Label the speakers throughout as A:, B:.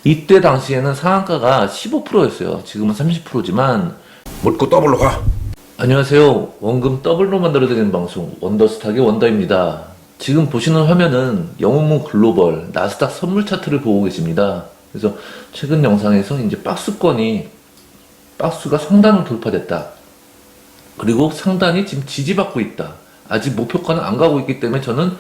A: 이때 당시에는 상한가가 15%였어요. 지금은 30%지만.
B: 묻고 더블로 가.
A: 안녕하세요. 원금 더블로 만들어드리는 방송 원더스탁의 원더입니다. 지금 보시는 화면은 영웅문 글로벌 나스닥 선물 차트를 보고 계십니다. 그래서 최근 영상에서 이제 박스가 상단을 돌파됐다. 그리고 상단이 지금 지지받고 있다. 아직 목표가는 안 가고 있기 때문에 저는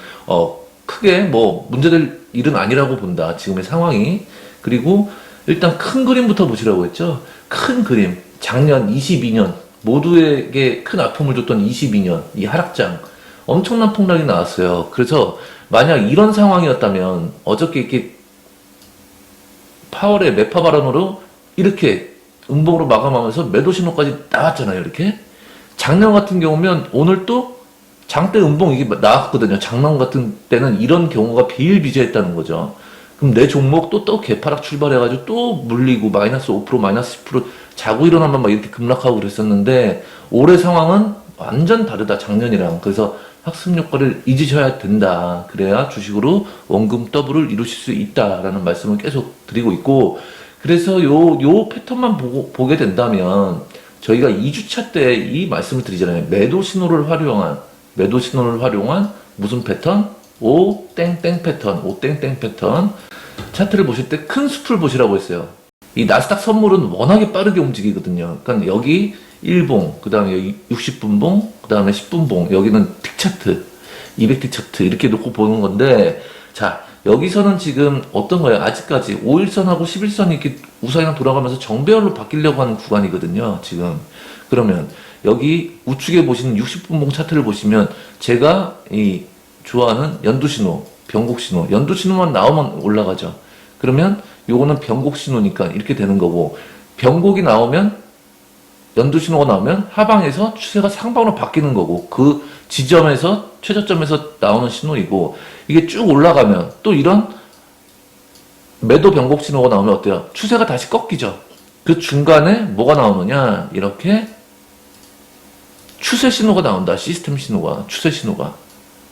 A: 크게 뭐 문제될 일은 아니라고 본다. 지금의 상황이. 그리고 일단 큰 그림부터 보시라고 했죠. 큰 그림. 작년 22년 모두에게 큰 아픔을 줬던 22년 이 하락장 엄청난 폭락이 나왔어요. 그래서 만약 이런 상황이었다면 어저께 이렇게 파월의 매파 발언으로 이렇게 음봉으로 마감하면서 매도 신호까지 나왔잖아요. 이렇게 작년 같은 경우면 오늘 또 장대 음봉 이게 나왔거든요. 작년 같은 때는 이런 경우가 비일비재했다는 거죠. 그럼 내 종목 또 개파락 출발해가지고 또 물리고 마이너스 5% 마이너스 10% 자고 일어나면 막 이렇게 급락하고 그랬었는데 올해 상황은 완전 다르다 작년이랑. 그래서 학습 효과를 잊으셔야 된다. 그래야 주식으로 원금 더블을 이루실 수 있다라는 말씀을 계속 드리고 있고, 그래서 요 패턴만 보게 된다면 저희가 2주차 때 이 말씀을 드리잖아요. 매도 신호를 활용한 무슨 패턴? 오땡땡 패턴. 차트를 보실 때 큰 숲을 보시라고 했어요. 이 나스닥 선물은 워낙에 빠르게 움직이거든요. 그러니까 여기 1봉, 그 다음에 여기 60분봉, 그 다음에 10분봉, 여기는 틱 차트, 200틱 차트 이렇게 놓고 보는 건데, 자, 여기서는 지금 어떤 거예요? 아직까지 5일선하고 11선이 이렇게 우상향 돌아가면서 정배열로 바뀌려고 하는 구간이거든요, 지금. 그러면 여기 우측에 보시는 60분봉 차트를 보시면 제가 이 좋아하는 연두신호, 변곡신호, 연두신호만 나오면 올라가죠. 그러면 요거는 변곡신호니까 이렇게 되는 거고, 변곡이 나오면 연두신호가 나오면 하방에서 추세가 상방으로 바뀌는 거고, 그 지점에서 최저점에서 나오는 신호이고, 이게 쭉 올라가면 또 이런 매도 변곡 신호가 나오면 어때요? 추세가 다시 꺾이죠. 그 중간에 뭐가 나오느냐, 이렇게 추세 신호가 나온다. 시스템 신호가, 추세 신호가.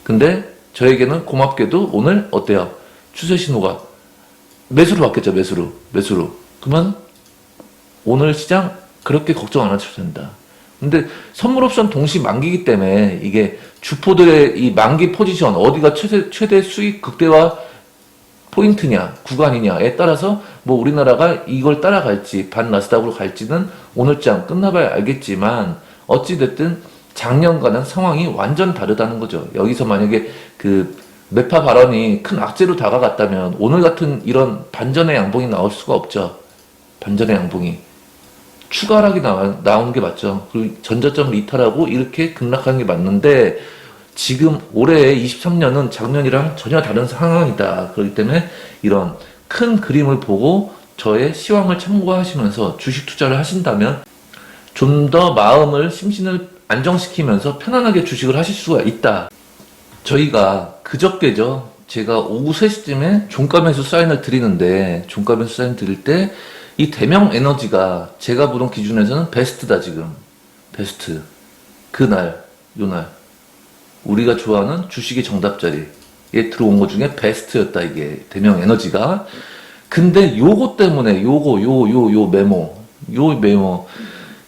A: 근데 저에게는 고맙게도 오늘 어때요? 추세 신호가 매수로 바뀌었죠. 매수로. 그러면 오늘 시장 그렇게 걱정 안 하셔도 된다. 근데 선물 옵션 동시 만기이기 때문에 이게 주포들의 이 만기 포지션 어디가 최대 수익 극대화 포인트냐 구간이냐에 따라서 뭐 우리나라가 이걸 따라갈지 반나스닥으로 갈지는 오늘장 끝나봐야 알겠지만, 어찌됐든 작년과는 상황이 완전 다르다는 거죠. 여기서 만약에 그 매파 발언이 큰 악재로 다가갔다면 오늘 같은 이런 반전의 양봉이 나올 수가 없죠. 반전의 양봉이 추가 하락이 나오는 게 맞죠. 그리고 전저점을 이탈하고 이렇게 급락하는 게 맞는데, 지금 올해 23년은 작년이랑 전혀 다른 상황이다. 그렇기 때문에 이런 큰 그림을 보고 저의 시황을 참고하시면서 주식 투자를 하신다면 좀 더 마음을 심신을 안정시키면서 편안하게 주식을 하실 수가 있다. 저희가 그저께죠. 제가 오후 3시쯤에 종가 매수 사인을 드리는데, 종가 매수 사인 드릴 때 이 대명 에너지가 제가 보던 기준에서는 베스트다. 지금 베스트. 요날 우리가 좋아하는 주식의 정답자리에 들어온 것 중에 베스트였다. 이게 대명 에너지가. 근데 요거 때문에 요 메모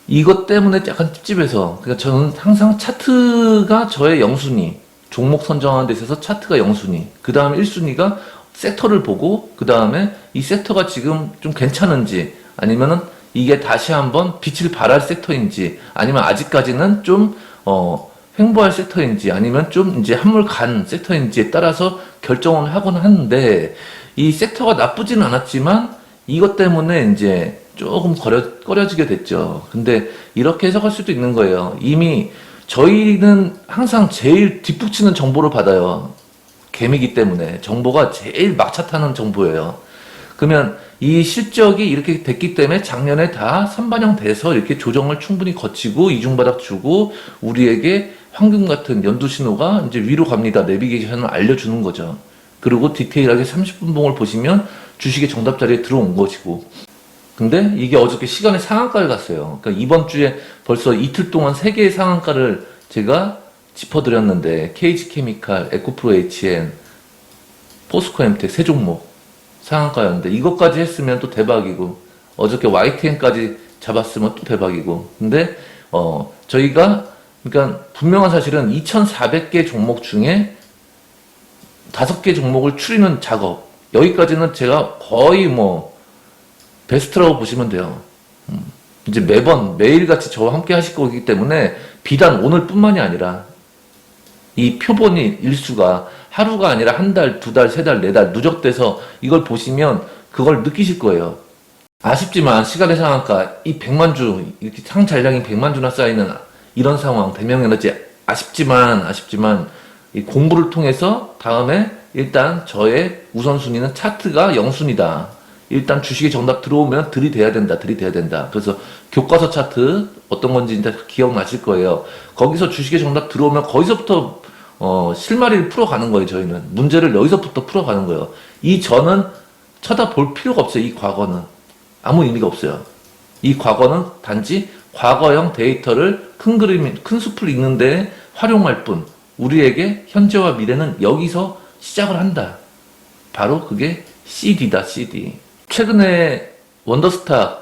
A: 이것 때문에 약간 찝찝해서, 그러니까 저는 항상 차트가 저의 영순위, 종목 선정하는 데 있어서 차트가 영순위, 그 다음에 1순위가 섹터를 보고, 그 다음에 이 섹터가 지금 좀 괜찮은지, 아니면은 이게 다시 한번 빛을 발할 섹터인지, 아니면 아직까지는 좀 횡보할 섹터인지, 아니면 좀 이제 한물 간 섹터인지에 따라서 결정을 하곤 하는데, 이 섹터가 나쁘지는 않았지만 이것 때문에 이제 조금 꺼려지게 됐죠. 근데 이렇게 해석할 수도 있는 거예요. 이미 저희는 항상 제일 뒷북치는 정보를 받아요. 개미기 때문에 정보가 제일 막차 타는 정보예요. 그러면 이 실적이 이렇게 됐기 때문에 작년에 다 선반영돼서 이렇게 조정을 충분히 거치고 이중바닥 주고 우리에게 황금 같은 연두 신호가 이제 위로 갑니다. 내비게이션을 알려주는 거죠. 그리고 디테일하게 30분봉을 보시면 주식의 정답 자리에 들어온 것이고, 근데 이게 어저께 시간의 상한가를 갔어요. 그러니까 이번 주에 벌써 이틀 동안 3개의 상한가를 제가 짚어드렸는데, KG케미칼, 에코프로 HN, 포스코 엠텍 세 종목 상한가였는데 이것까지 했으면 또 대박이고 어저께 YTN까지 잡았으면 또 대박이고 근데 저희가 그러니까 분명한 사실은 2,400개 종목 중에 5개 종목을 추리는 작업 여기까지는 제가 거의 뭐 베스트라고 보시면 돼요. 이제 매일같이 저와 함께 하실 거기 때문에 비단 오늘뿐만이 아니라 이 표본이 일수가 하루가 아니라 한 달, 두 달, 세 달, 네 달 누적돼서 이걸 보시면 그걸 느끼실 거예요. 아쉽지만 시간의 상한가 이 100만 주 이렇게 상잘량이 100만 주나 쌓이는 이런 상황 대명에너지 아쉽지만 이 공부를 통해서 다음에 일단 저의 우선순위는 차트가 0순위다. 일단 주식의 정답 들어오면 들이대야 된다. 그래서 교과서 차트 어떤 건지 이제 기억나실 거예요. 거기서 주식의 정답 들어오면 거기서부터 실마리를 풀어가는 거예요. 저희는 문제를 여기서부터 풀어가는 거예요. 이 저는 쳐다볼 필요가 없어요. 이 과거는 아무 의미가 없어요. 이 과거는 단지 과거형 데이터를 큰 그림, 큰 숲을 읽는데 활용할 뿐. 우리에게 현재와 미래는 여기서 시작을 한다. 바로 그게 CD다, CD. 최근에 원더스타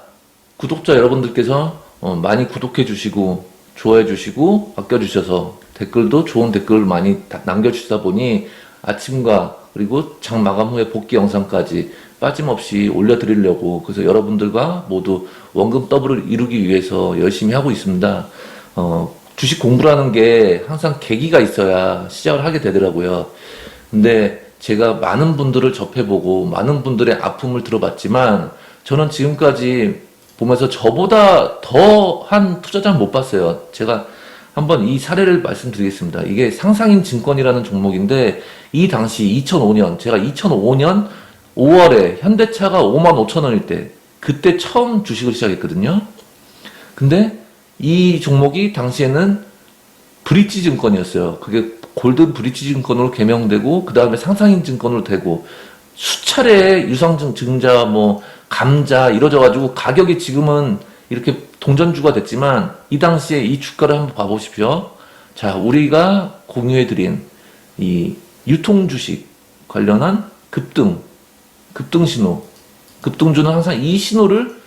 A: 구독자 여러분들께서 많이 구독해 주시고 좋아해 주시고 아껴 주셔서 댓글도 좋은 댓글을 많이 남겨주시다 보니 아침과 그리고 장 마감 후에 복귀 영상까지 빠짐없이 올려드리려고 그래서 여러분들과 모두 원금 더블을 이루기 위해서 열심히 하고 있습니다. 주식 공부라는 게 항상 계기가 있어야 시작을 하게 되더라고요. 근데 제가 많은 분들을 접해보고 많은 분들의 아픔을 들어봤지만 저는 지금까지 보면서 저보다 더한 투자자는 못 봤어요. 제가 한번 이 사례를 말씀드리겠습니다. 이게 상상인 증권이라는 종목인데 이 당시 2005년 제가 2005년 5월에 현대차가 55,000원일 때 그때 처음 주식을 시작했거든요. 근데 이 종목이 당시에는 브릿지 증권이었어요. 그게 골든 브릿지 증권으로 개명되고 그 다음에 상상인 증권으로 되고 수차례 유상증자 뭐 감자 이뤄져가지고 가격이 지금은 이렇게 동전주가 됐지만 이 당시에 이 주가를 한번 봐보십시오. 자, 우리가 공유해드린 이 유통주식 관련한 급등 신호, 급등주는 항상 이 신호를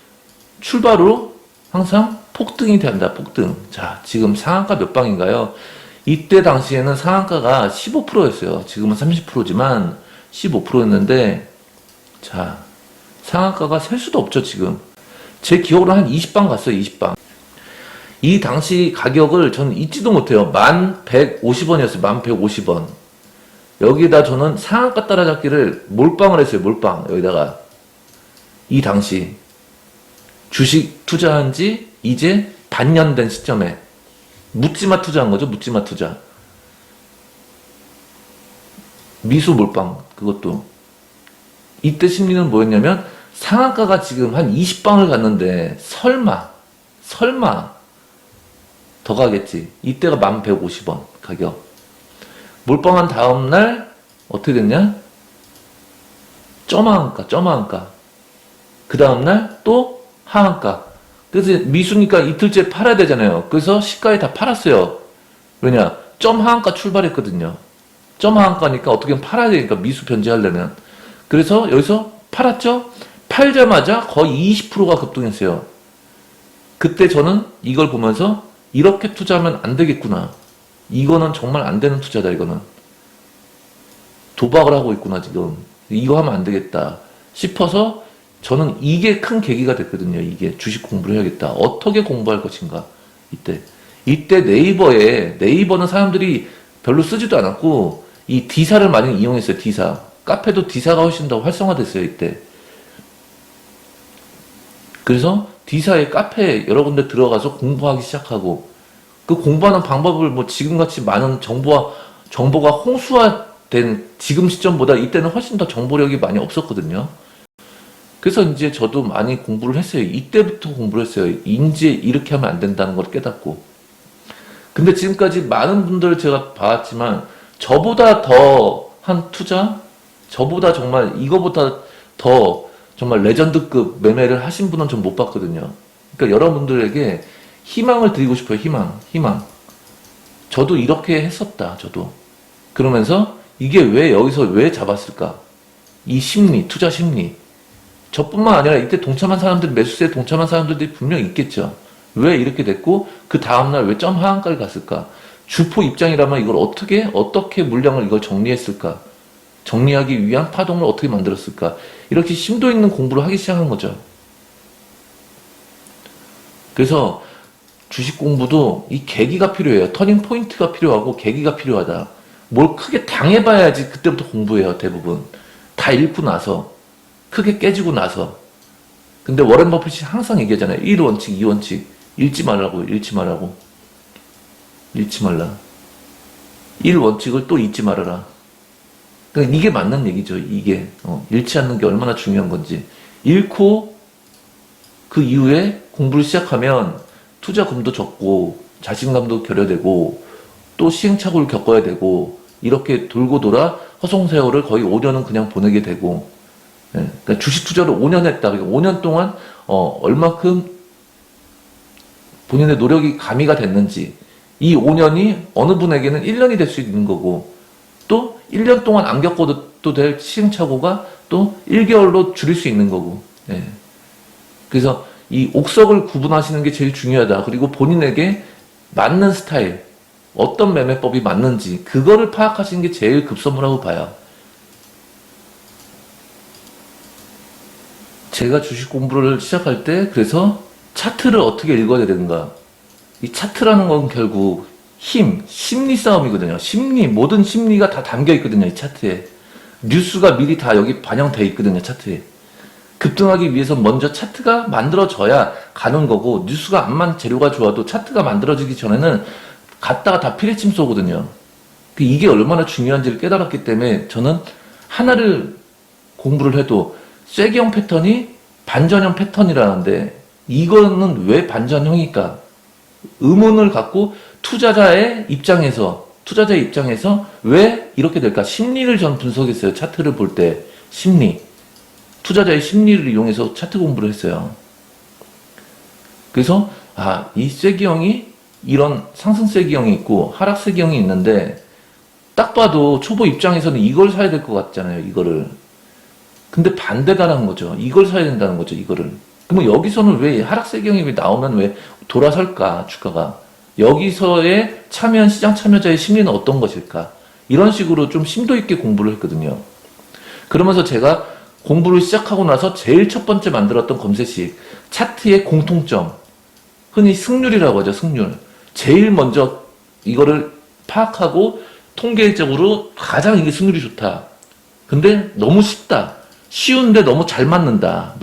A: 출발로 항상 폭등이 된다, 폭등. 자, 지금 상한가 몇 방인가요? 이때 당시에는 상한가가 15%였어요. 지금은 30%지만 15%였는데, 자, 상한가가 셀 수도 없죠, 지금. 제 기억으로 한 20방 갔어요, 20방. 이 당시 가격을 저는 잊지도 못해요. 1150원이었어요, 1150원. 여기다 저는 상한가 따라잡기를 몰빵을 했어요, 몰빵. 여기다가. 이 당시. 주식 투자한 지 이제 반년 된 시점에. 묻지마 투자한 거죠, 묻지마 투자. 미수 몰빵, 그것도. 이때 심리는 뭐였냐면, 상한가가 지금 한 20방을 갔는데, 설마, 더 가겠지. 이때가 1150원 가격. 몰빵한 다음날, 어떻게 됐냐? 점하한가. 그 다음날 또 하한가. 그래서 미수니까 이틀째 팔아야 되잖아요. 그래서 시가에 다 팔았어요. 왜냐? 점 하한가 출발했거든요. 점 하한가니까 어떻게든 팔아야 되니까 미수 변제하려면. 그래서 여기서 팔았죠? 팔자마자 거의 20%가 급등했어요. 그때 저는 이걸 보면서 이렇게 투자하면 안 되겠구나. 이거는 정말 안 되는 투자다, 이거는. 도박을 하고 있구나, 지금. 이거 하면 안 되겠다 싶어서 저는 이게 큰 계기가 됐거든요. 이게 주식 공부를 해야겠다. 어떻게 공부할 것인가. 이때 네이버는 사람들이 별로 쓰지도 않았고 이 D사를 많이 이용했어요. D사. 카페도 D사가 훨씬 더 활성화됐어요. 이때. 그래서 D사의 카페 여러 군데 들어가서 공부하기 시작하고 그 공부하는 방법을 뭐 지금같이 많은 정보가 홍수화된 지금 시점보다 이때는 훨씬 더 정보력이 많이 없었거든요. 그래서 이제 저도 많이 공부를 했어요. 이때부터 공부를 했어요. 이제 이렇게 하면 안 된다는 걸 깨닫고. 근데 지금까지 많은 분들을 제가 봐왔지만 저보다 더 한 투자? 저보다 정말 이거보다 더 정말 레전드급 매매를 하신 분은 좀 못 봤거든요. 그러니까 여러분들에게 희망을 드리고 싶어요. 희망. 저도 이렇게 했었다. 저도. 그러면서 이게 왜 여기서 왜 잡았을까? 이 심리, 투자 심리. 저뿐만 아니라 이때 동참한 사람들, 매수세에 동참한 사람들이 분명히 있겠죠. 왜 이렇게 됐고, 그 다음날 왜 점 하한가를 갔을까? 주포 입장이라면 이걸 어떻게 물량을 이걸 정리했을까? 정리하기 위한 파동을 어떻게 만들었을까? 이렇게 심도 있는 공부를 하기 시작한 거죠. 그래서 주식 공부도 이 계기가 필요해요. 터닝 포인트가 필요하고 계기가 필요하다. 뭘 크게 당해봐야지 그때부터 공부해요, 대부분. 다 잃고 나서. 크게 깨지고 나서. 근데 워렌 버핏이 항상 얘기하잖아요. 1원칙, 2원칙. 잃지 말라고, 잃지 말라고. 잃지 말라. 1원칙을 또 잊지 말아라. 그러니까 이게 맞는 얘기죠, 이게. 잃지 않는 게 얼마나 중요한 건지. 잃고 그 이후에 공부를 시작하면 투자금도 적고, 자신감도 결여되고, 또 시행착오를 겪어야 되고, 이렇게 돌고 돌아 허송세월을 거의 5년은 그냥 보내게 되고, 예, 그러니까 주식 투자를 5년 했다. 그러니까 5년 동안 얼마큼 본인의 노력이 가미가 됐는지, 이 5년이 어느 분에게는 1년이 될 수 있는 거고, 또 1년 동안 안 겪어도 될 시행착오가 또 1개월로 줄일 수 있는 거고. 예. 그래서 이 옥석을 구분하시는 게 제일 중요하다. 그리고 본인에게 맞는 스타일, 어떤 매매법이 맞는지 그거를 파악하시는 게 제일 급선무라고 봐요. 제가 주식 공부를 시작할 때 그래서 차트를 어떻게 읽어야 되는가. 이 차트라는 건 결국 심리 싸움이거든요. 모든 심리가 다 담겨 있거든요, 이 차트에. 뉴스가 미리 다 여기 반영돼 있거든요, 차트에. 급등하기 위해서 먼저 차트가 만들어져야 가는 거고, 뉴스가 암만 재료가 좋아도 차트가 만들어지기 전에는 갔다가 다 피레침 쏘거든요. 이게 얼마나 중요한지를 깨달았기 때문에 저는 하나를 공부를 해도 쐐기형 패턴이 반전형 패턴이라는데, 이거는 왜 반전형일까? 의문을 갖고 투자자의 입장에서 왜 이렇게 될까? 심리를 전 분석했어요. 차트를 볼 때. 투자자의 심리를 이용해서 차트 공부를 했어요. 그래서 이 쐐기형이 이런 상승 쐐기형이 있고 하락 쐐기형이 있는데, 딱 봐도 초보 입장에서는 이걸 사야 될 것 같잖아요, 이거를. 근데 반대다라는 거죠. 이걸 사야 된다는 거죠, 이거를. 그러면 여기서는 왜 하락 쐐기형이 왜 나오면 왜 돌아설까, 주가가? 여기서의 시장 참여자의 심리는 어떤 것일까? 이런 식으로 좀 심도 있게 공부를 했거든요. 그러면서 제가 공부를 시작하고 나서 제일 첫 번째 만들었던 검색식, 차트의 공통점, 흔히 승률이라고 하죠, 승률. 제일 먼저 이거를 파악하고 통계적으로 가장 이게 승률이 좋다. 근데 너무 쉽다. 쉬운데 너무 잘 맞는다.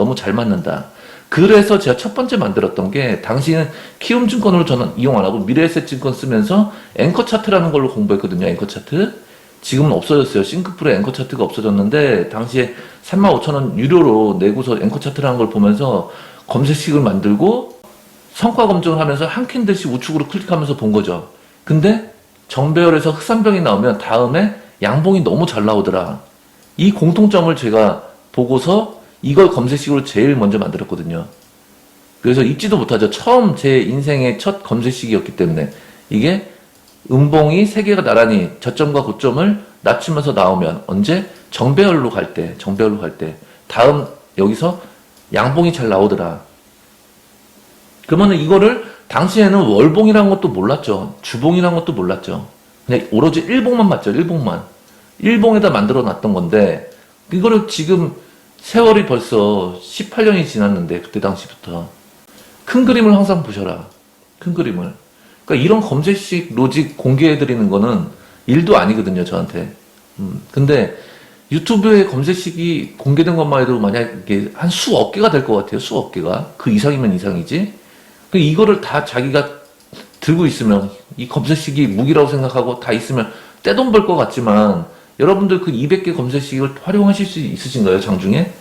A: 그래서 제가 첫 번째 만들었던 게, 당시에는 키움증권으로 저는 이용 안 하고 미래에셋증권 쓰면서 앵커 차트라는 걸로 공부했거든요. 앵커 차트. 지금은 없어졌어요. 싱크풀의 앵커 차트가 없어졌는데, 당시에 35,000원 유료로 내고서 앵커 차트라는 걸 보면서 검색식을 만들고 성과 검증을 하면서 한 캔들씩 우측으로 클릭하면서 본 거죠. 근데 정배열에서 흑산병이 나오면 다음에 양봉이 너무 잘 나오더라. 이 공통점을 제가 보고서 이걸 검색식으로 제일 먼저 만들었거든요. 그래서 잊지도 못하죠. 처음 제 인생의 첫 검색식이었기 때문에. 이게 음봉이 세 개가 나란히 저점과 고점을 낮추면서 나오면 언제? 정배열로 갈 때. 다음 여기서 양봉이 잘 나오더라. 그러면 이거를 당시에는 월봉이라는 것도 몰랐죠. 주봉이라는 것도 몰랐죠. 그냥 오로지 일봉만 맞죠. 일봉에다 만들어 놨던 건데, 이거를 지금 세월이 벌써 18년이 지났는데, 그때 당시부터 큰 그림을 항상 보셔라. 큰 그림을. 그러니까 이런 검색식 로직 공개해드리는 거는 일도 아니거든요, 저한테. 근데 유튜브에 검색식이 공개된 것만 해도 만약에 한 수억 개가 될 것 같아요. 수억 개가. 그 이상이면 이상이지. 이거를 다 자기가 들고 있으면, 이 검색식이 무기라고 생각하고 다 있으면 떼돈 벌 것 같지만, 여러분들 그 200개 검색식을 활용하실 수 있으신가요, 장중에?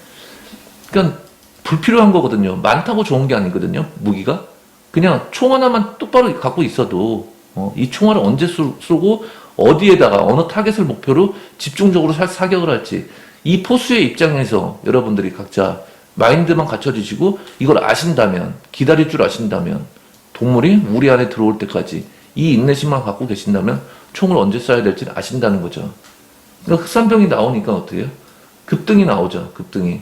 A: 그러니까 불필요한 거거든요. 많다고 좋은 게 아니거든요, 무기가. 그냥 총 하나만 똑바로 갖고 있어도 이 총알을 언제 쏘고 어디에다가 어느 타겟을 목표로 집중적으로 사격을 할지, 이 포수의 입장에서 여러분들이 각자 마인드만 갖춰주시고 이걸 아신다면, 기다릴 줄 아신다면, 동물이 우리 안에 들어올 때까지 이 인내심만 갖고 계신다면 총을 언제 쏴야 될지 아신다는 거죠. 그러니까 흑산병이 나오니까 어떻게 해요? 급등이 나오죠. 급등이.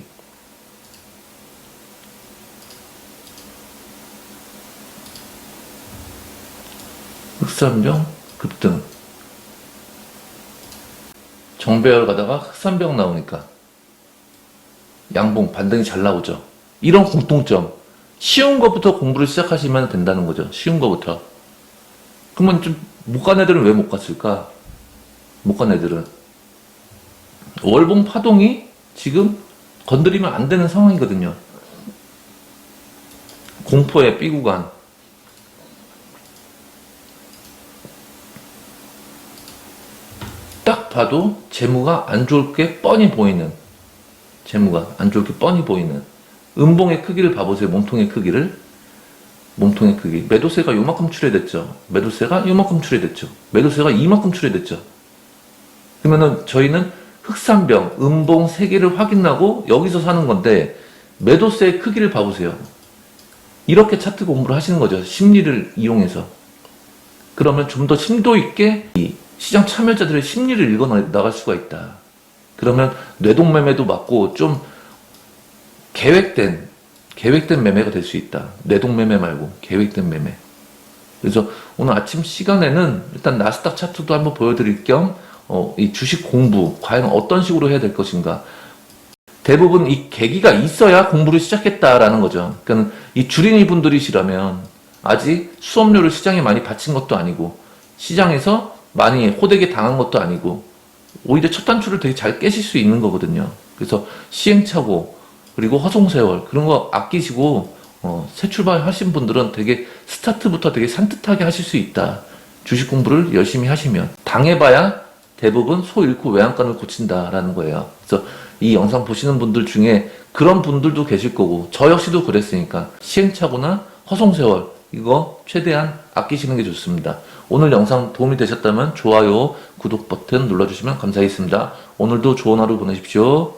A: 흑산병 급등. 정배열 가다가 흑산병 나오니까 양봉 반등이 잘 나오죠. 이런 공통점. 쉬운 것부터 공부를 시작하시면 된다는 거죠. 쉬운 것부터. 그러면 좀 못 간 애들은 왜 못 갔을까? 못 간 애들은 월봉 파동이 지금 건드리면 안 되는 상황이거든요. 공포의 B구간. 딱 봐도 재무가 안 좋을 게 뻔히 보이는, 재무가 안 좋을 게 뻔히 보이는 음봉의 크기를 봐보세요. 몸통의 크기를. 몸통의 크기. 매도세가 요만큼 출회됐죠. 매도세가 요만큼 출회됐죠. 매도세가 이만큼 출회됐죠. 그러면은 저희는 흑산병, 음봉 3개를 확인하고 여기서 사는 건데 매도세의 크기를 봐보세요. 이렇게 차트 공부를 하시는 거죠. 심리를 이용해서. 그러면 좀 더 심도 있게 이 시장 참여자들의 심리를 읽어 나갈 수가 있다. 그러면 뇌동매매도 맞고 좀 계획된 매매가 될 수 있다. 뇌동매매 말고 계획된 매매. 그래서 오늘 아침 시간에는 일단 나스닥 차트도 한번 보여드릴 겸 이 주식 공부 과연 어떤 식으로 해야 될 것인가. 대부분 이 계기가 있어야 공부를 시작했다라는 거죠. 그러니까 이 주린이 분들이시라면 아직 수업료를 시장에 많이 바친 것도 아니고 시장에서 많이 호되게 당한 것도 아니고 오히려 첫 단추를 되게 잘 깨실 수 있는 거거든요. 그래서 시행착오 그리고 허송세월 그런 거 아끼시고 새 출발 하신 분들은 되게 스타트부터 되게 산뜻하게 하실 수 있다. 주식 공부를 열심히 하시면 당해봐야 대부분 소 잃고 외양간을 고친다라는 거예요. 그래서 이 영상 보시는 분들 중에 그런 분들도 계실 거고 저 역시도 그랬으니까 시행착오나 허송세월 이거 최대한 아끼시는 게 좋습니다. 오늘 영상 도움이 되셨다면 좋아요, 구독 버튼 눌러주시면 감사하겠습니다. 오늘도 좋은 하루 보내십시오.